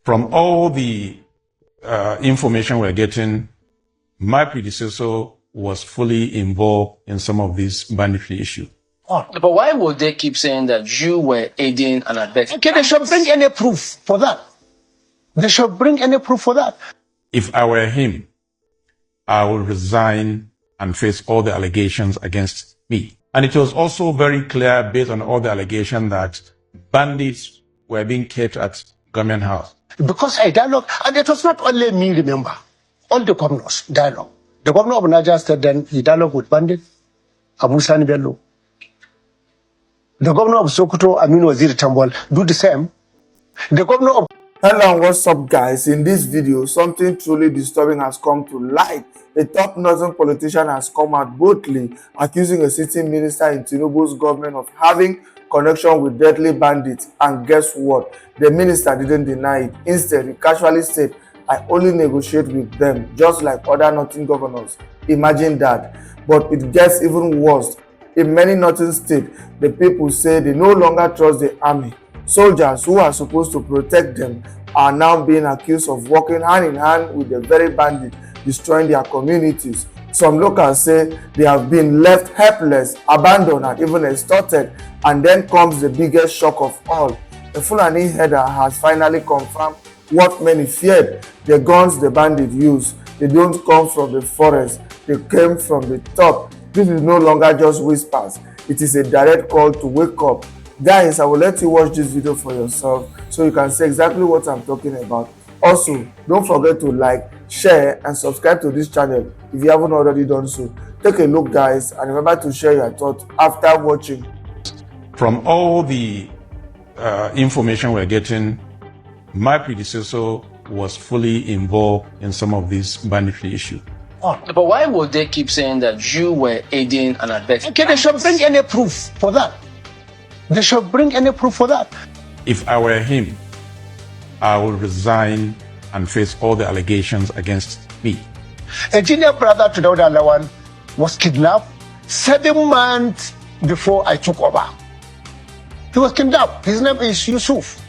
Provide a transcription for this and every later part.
From all the information we're getting, my predecessor was fully involved in some of these banditry issues. Oh. But why would they keep saying that you were aiding and abetting? Okay, they should bring any proof for that. They should bring any proof for that. If I were him, I would resign and face all the allegations against me. And it was also very clear, based on all the allegations, that bandits were being kept at government house. Because a dialogue, and it was not only me, remember, all the governors dialogue. The governor of Niger State, then he dialogued with Bandit, Fulani Bello. The governor of Sokoto, Aminu Waziri Tambol, do the same. The governor of... Hello and what's up, guys? In this video, something truly disturbing has come to light. A top northern politician has come out boldly accusing a sitting minister in Tinubu's government of having connection with deadly bandits. And guess what? The minister didn't deny it. Instead, he casually said, "I only negotiate with them, just like other northern governors." Imagine that. But it gets even worse. In many northern states, the people say they no longer trust the army. Soldiers who are supposed to protect them are now being accused of working hand in hand with the very bandits, destroying their communities. Some locals say they have been left helpless, abandoned, and even extorted. And then comes the biggest shock of all. The Fulani header has finally confirmed what many feared. The guns the bandits use, they don't come from the forest, they came from the top. This is no longer just whispers. It is a direct call to wake up. Guys, I will let you watch this video for yourself so you can see exactly what I'm talking about. Also, don't forget to like, share, and subscribe to this channel if you haven't already done so. Take a look, guys, and remember to share your thoughts after watching. From all the information we're getting, my predecessor was fully involved in some of these banditry issues. Oh. But why would they keep saying that you were aiding and abetting? Okay, they should bring any proof for that. They should bring any proof for that. If I were him, I would resign and face all the allegations against me. A junior brother to Dauda Lawan was kidnapped 7 months before I took over. He was kidnapped. His name is Yusuf.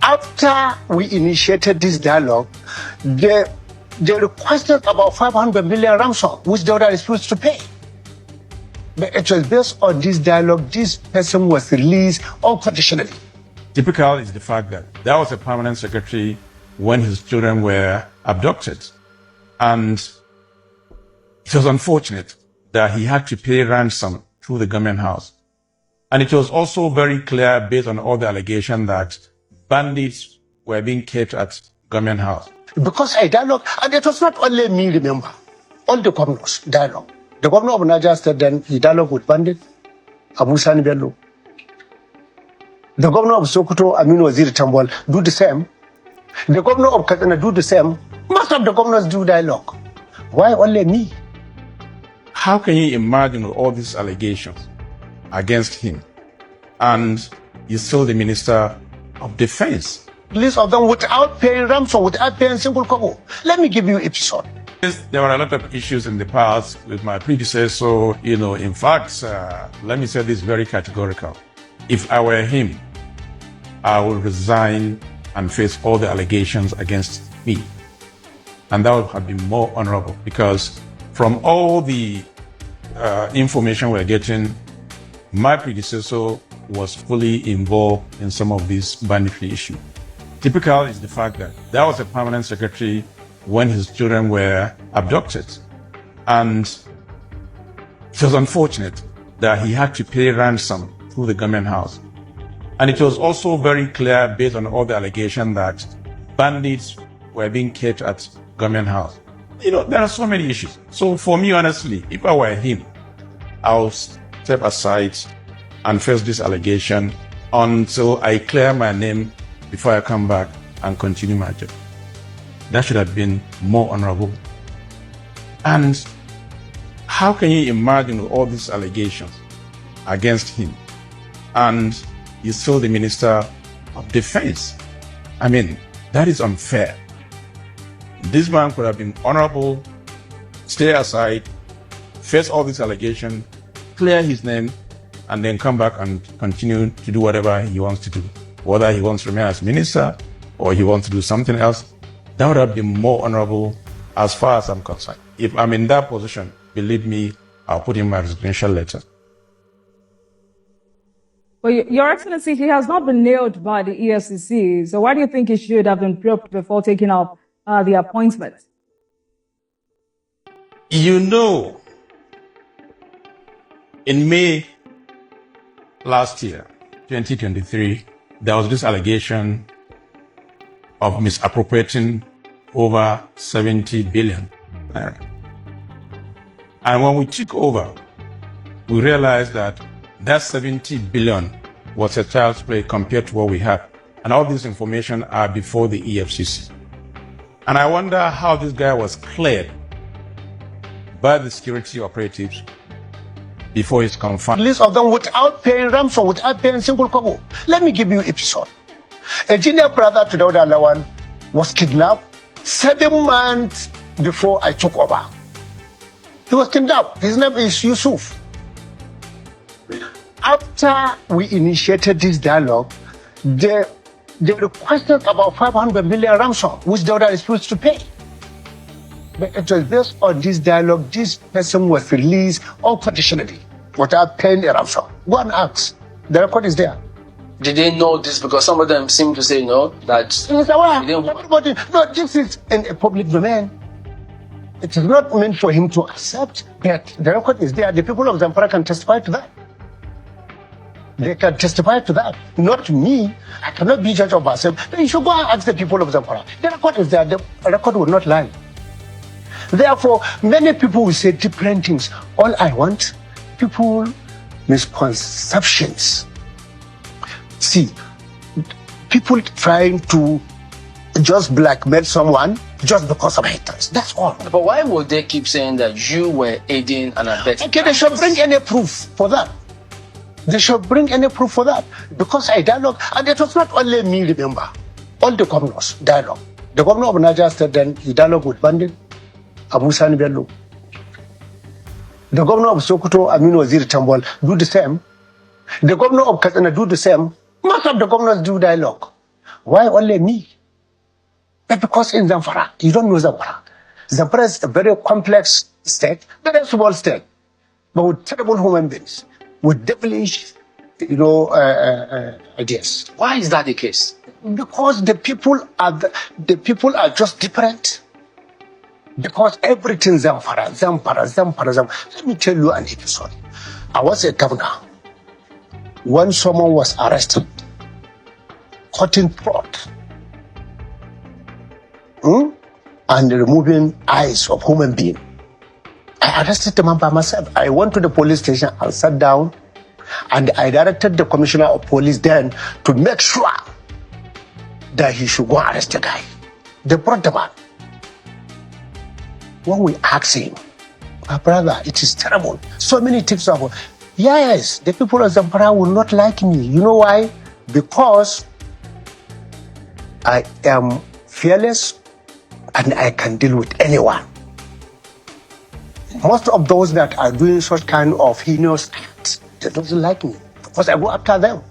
After we initiated this dialogue, they requested about 500 million ransom, which Dauda refused to pay. But it was based on this dialogue, this person was released unconditionally. Typical is the fact that there was a permanent secretary when his children were abducted. And it was unfortunate that he had to pay ransom through the government house. And it was also very clear, based on all the allegations, that bandits were being kept at government house. Because a dialogue, and it was not only me, remember, all the governors dialogue. The governor of Niger State, then he dialogued with Bandit, Fulani Bello. The governor of Sokoto, Aminu Waziri Tambol, do the same. The governor of Katsina do the same. Most of the governors do dialogue. Why only me? How can you imagine all these allegations against him and you're still the Minister of Defense? List of them without paying ransom, without paying single kobo. Let me give you an episode. There were a lot of issues in the past with my predecessor. In fact, let me say this very categorical. If I were him, I would resign and face all the allegations against me. And that would have been more honorable, because from all the information we're getting, my predecessor was fully involved in some of these banditry issues. Typical is the fact that there was a permanent secretary when his children were abducted. And it was unfortunate that he had to pay ransom through the government house. And it was also very clear, based on all the allegations, that bandits were being kept at government house. There are so many issues. So for me, honestly, if I were him, I'll step aside and face this allegation until I clear my name before I come back and continue my job. That should have been more honorable. And how can you imagine all these allegations against him and you're still the Minister of Defense? I mean, that is unfair. This man could have been honorable, stay aside, face all these allegations, clear his name, and then come back and continue to do whatever he wants to do. whether he wants to remain as minister or he wants to do something else, that would have been more honorable as far as I'm concerned. If I'm in that position, believe me, I'll put in my resignation letter. But Your Excellency, he has not been nailed by the EFCC. So why do you think he should have been probed before taking up the appointment? You know, in May last year, 2023, there was this allegation of misappropriating over 70 billion. And when we took over, we realized that 70 billion was a child's play compared to what we have. And all this information are before the EFCC. And I wonder how this guy was cleared by the security operatives before his confinement. List of them without paying ransom, without paying single kobo. Let me give you an episode. A junior brother to Dawda Lawan was kidnapped 7 months before I took over. He was kidnapped. His name is Yusuf. After we initiated this dialogue, they requested about 500 million ransom, which Dawda is supposed to pay. But it was based on this dialogue, this person was released unconditionally without paying a ransom. Go and ask. The record is there. Did they know this? Because some of them seem to say no, that Everybody, no, this is in a public domain. It is not meant for him to accept, but the record is there. The people of Zamfara can testify to that. They can testify to that. Not me. I cannot be judge of myself. You should go and ask the people of Zamfara. The record is there. The record will not lie. Therefore, many people will say different things. All I want, people misconceptions. See, people trying to just blackmail someone just because of haters. That's all. But why would they keep saying that you were aiding and abetting? Okay, they should bring any proof for that. They should bring any proof for that. Because I dialogue, and it was not only me, remember. All the governors dialogue. The governor of Niger State then, he dialogue with Bandit, Fulani Bello. The governor of Sokoto, Aminu Waziri Tambol, do the same. The governor of Katsina do the same. Most of the governors do dialogue. Why only me? But because in Zamfara, you don't know Zamfara. Zamfara is a very complex state, very small state, but with terrible human beings, with devilish, ideas. Why is that the case? Because the people are just different. Because everything Zamfara. Let me tell you an episode. I was a governor when someone was arrested, cutting throat, and removing eyes of human being. I arrested the man by myself. I went to the police station and sat down, and I directed the commissioner of police then to make sure that he should go arrest the guy. They brought the man. When we asked him, my brother, it is terrible. So many tips of, yes, the people of Zamfara will not like me. You know why? Because I am fearless and I can deal with anyone. Most of those that are doing such kind of heinous acts, they don't like me because I go after them.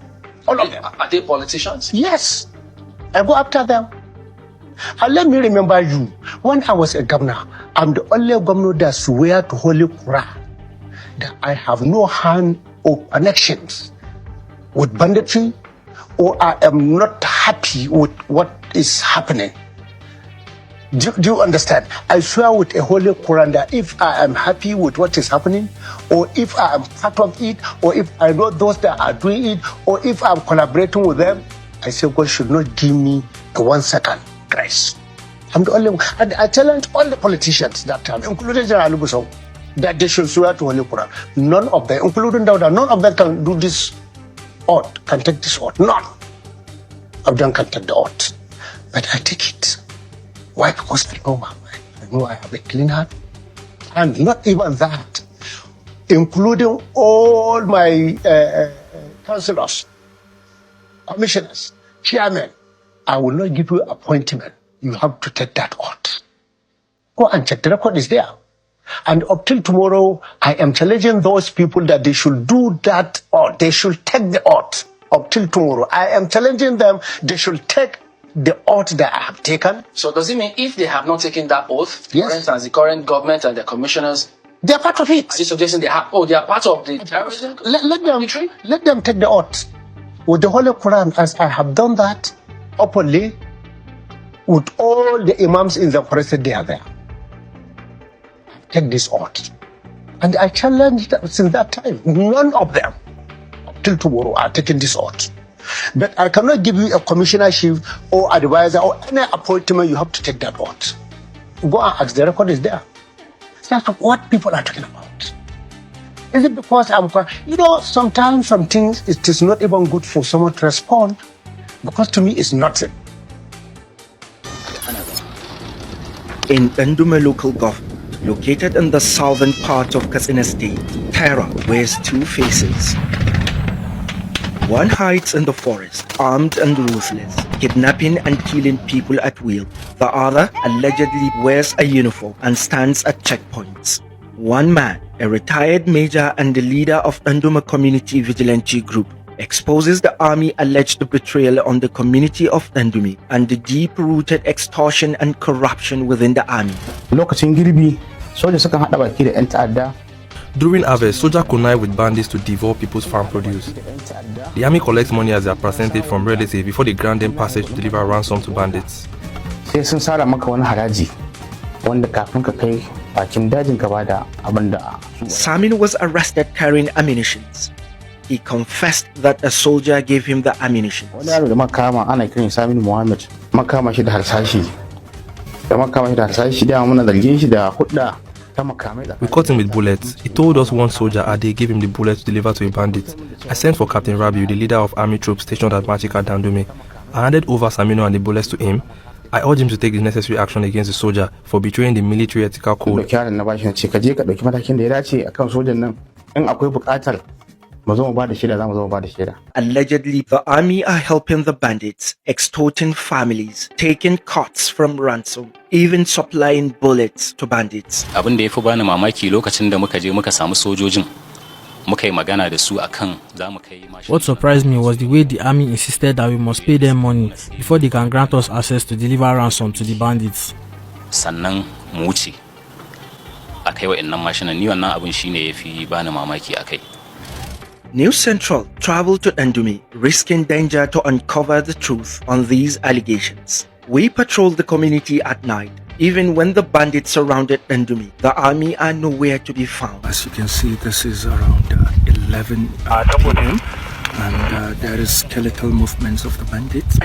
All of them. Are they politicians? Yes, I go after them. And let me remember you, when I was a governor, I'm the only governor that swear to Holy Quran that I have no hand or connections with banditry, or I am not happy with what is happening. Do you understand? I swear with a Holy Quran that if I am happy with what is happening, or if I am part of it, or if I know those that are doing it, or if I'm collaborating with them, I say God should not give me a 1 second grace. I'm the only one. And I challenge all the politicians that time, including General Alubuso, that they should swear to Holy Quran. None of them, including Dawda, none of them can do this oath, can take this oath. None of them can take the oath. But I take it. Why? Because I know I have a clean heart. And not even that, including all my councillors, commissioners, chairmen, I will not give you appointment. You have to take that oath. Go and check. The record is there. And up till tomorrow, I am challenging those people that they should do that oath. They should take the oath. up till tomorrow. I am challenging them. They should take the oath that I have taken. So does it mean if they have not taken that oath, Yes. for instance, the current government and the commissioners, They are part of it. are you suggesting they are part of the terrorism? Let them take the oath with the Holy Quran, as I have done that openly with all the imams in the forest. They are there. Take this oath, and I challenge them since that time. None of them till tomorrow are taking this oath. But I cannot give you a commissionership or advisor or any appointment. You have to take that oath. Go and ask. The record is there. That's what people are talking about. Is it because sometimes some things, it is not even good for someone to respond, because to me it's nothing. In Ndume local government, located in the southern part of Katsina State, terror wears two faces. One hides in the forest, armed and ruthless, kidnapping and killing people at will. The other allegedly wears a uniform and stands at checkpoints. One man, a retired major and the leader of Nduma Community Vigilante Group, exposes the army alleged betrayal on the community of Ndumi and the deep-rooted extortion and corruption within the army. Lokacin girbi, soja sukan hada baki da 'yan ta'adda. During harvest, soldiers connive with bandits to devour people's farm produce. The army collects money as their percentage from relatives before they grant them passage to deliver ransom to bandits. Sai sun sara maka wani haraji wanda kafin ka kai bakin dajin ka bada abin da. Samin was arrested carrying ammunitions. He confessed that a soldier gave him the ammunition. Wani yaro da makama ana kiran Samin Muhammad, makama shi da harsashi. Da makama shi da harsashi da muna zargin shi da hudda. We caught him with bullets. He told us one soldier they gave him the bullets to deliver to a bandit. I sent for Captain Rabiu, the leader of army troops stationed at Machika Dandume. I handed over Samino and the bullets to him. I urged him to take the necessary action against the soldier for betraying the military ethical code. Allegedly, the army are helping the bandits, extorting families, taking cuts from ransom, even supplying bullets to bandits. Abin da yafi bani mamaki lokacin da muka je muka samu sojojin muka yi magana da su akan zamu kai mashi. What surprised me was the way the army insisted that we must pay them money before they can grant us access to deliver ransom to the bandits. Sannan mu wuce akai wa'annan mashinan, ni wannan abin shine yafi bani mamaki akai. News Central traveled to Ndumi, risking danger to uncover the truth on these allegations. We patrolled the community at night. Even when the bandits surrounded Ndumi, the army are nowhere to be found. As you can see, this is around 11 p.m. and there is skeletal movements of the bandits.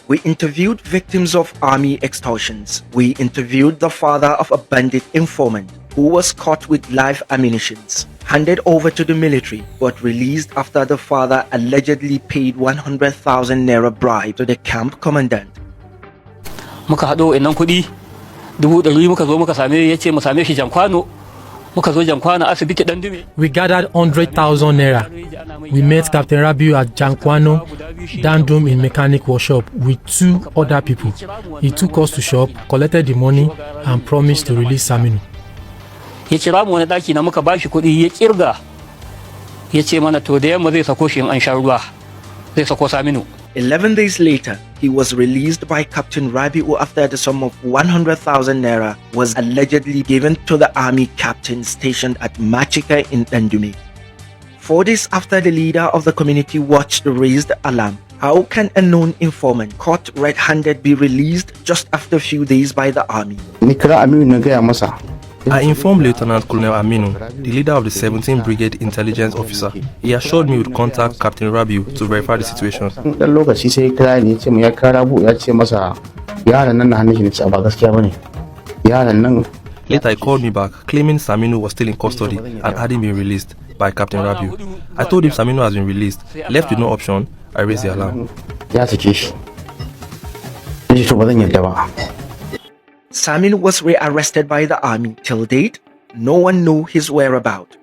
We interviewed victims of army extortions. We interviewed the father of a bandit informant who was caught with live ammunitions, handed over to the military, but released after the father allegedly paid 100,000 naira bribe to the camp commandant. Muka hado innan kudi 100 muka zo muka same yace mu same shi Jankwano. We gathered 100,000 naira. We met Captain Rabiu at Jankwano, Dandum in mechanic workshop with 2 other people. He took us to shop, collected the money and promised to release Saminu. Ya kira mu wani daki na muka bashi kudi ya kirga. Ya ce mana to da yamma zai sako shi in an sha ruwa. Zai sako Saminu. 11 days later, he was released by Captain Rabiu after the sum of 100,000 naira was allegedly given to the army captain stationed at Machika in Ndumi. 4 days after the leader of the community watched raised alarm, how can a known informant caught red-handed be released just after a few days by the army? I informed Lieutenant Colonel Aminu, the leader of the 17th Brigade Intelligence Officer. He assured me he would contact Captain Rabiu to verify the situation. Later he called me back, claiming Saminu was still in custody and hadn't been released by Captain Rabiu. I told him Saminu has been released. Left with no option, I raised the alarm. Samin was rearrested by the army. Till date, no one knew his whereabouts.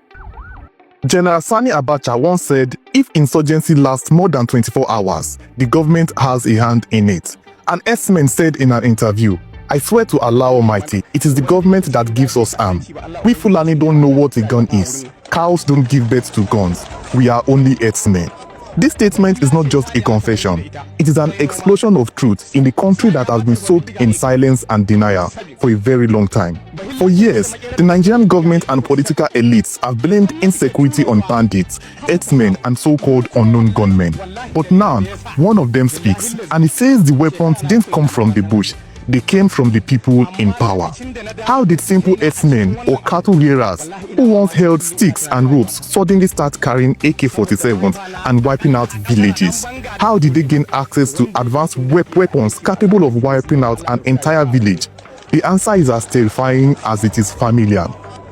General Sani Abacha once said, if insurgency lasts more than 24 hours, the government has a hand in it. An S-man said in an interview, I swear to Allah Almighty, it is the government that gives us arm. We Fulani don't know what a gun is. Cows don't give birth to guns. We are only herdsmen. This statement is not just a confession. It is an explosion of truth in a country that has been soaked in silence and denial for a very long time. For years, the Nigerian government and political elites have blamed insecurity on bandits, herdsmen, and so-called unknown gunmen. But now, one of them speaks, and he says the weapons didn't come from the bush. They came from the people in power. How did simple herdsmen or cattle rearers who once held sticks and ropes suddenly start carrying AK-47s and wiping out villages? How did they gain access to advanced weapons capable of wiping out an entire village? The answer is as terrifying as it is familiar.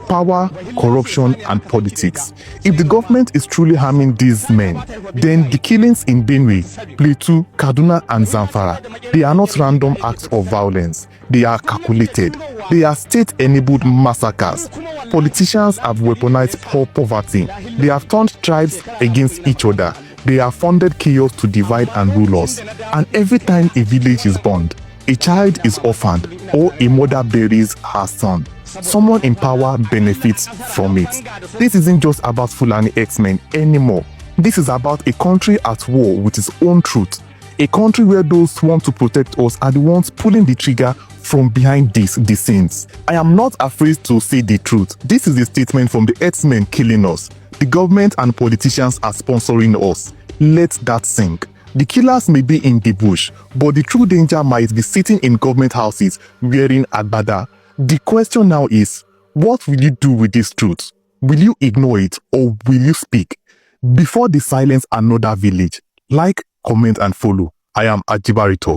Power, corruption, and politics. If the government is truly harming these men, then the killings in Benue, Plateau, Kaduna, and Zamfara, they are not random acts of violence. They are calculated. They are state-enabled massacres. Politicians have weaponized poverty. They have turned tribes against each other. They have funded chaos to divide and rule us. And every time a village is burned, a child is orphaned, or a mother buries her son, someone in power benefits from it. This isn't just about Fulani X-Men anymore. This is about a country at war with its own truth. A country where those who want to protect us are the ones pulling the trigger from behind the scenes. I am not afraid to say the truth. This is a statement from the X-Men killing us. The government and politicians are sponsoring us. Let that sink. The killers may be in the bush, but the true danger might be sitting in government houses wearing agbada. The question now is, what will you do with this truth? Will you ignore it or will you speak? Before they silence another village, like, comment and follow. I am Ajibari Talks.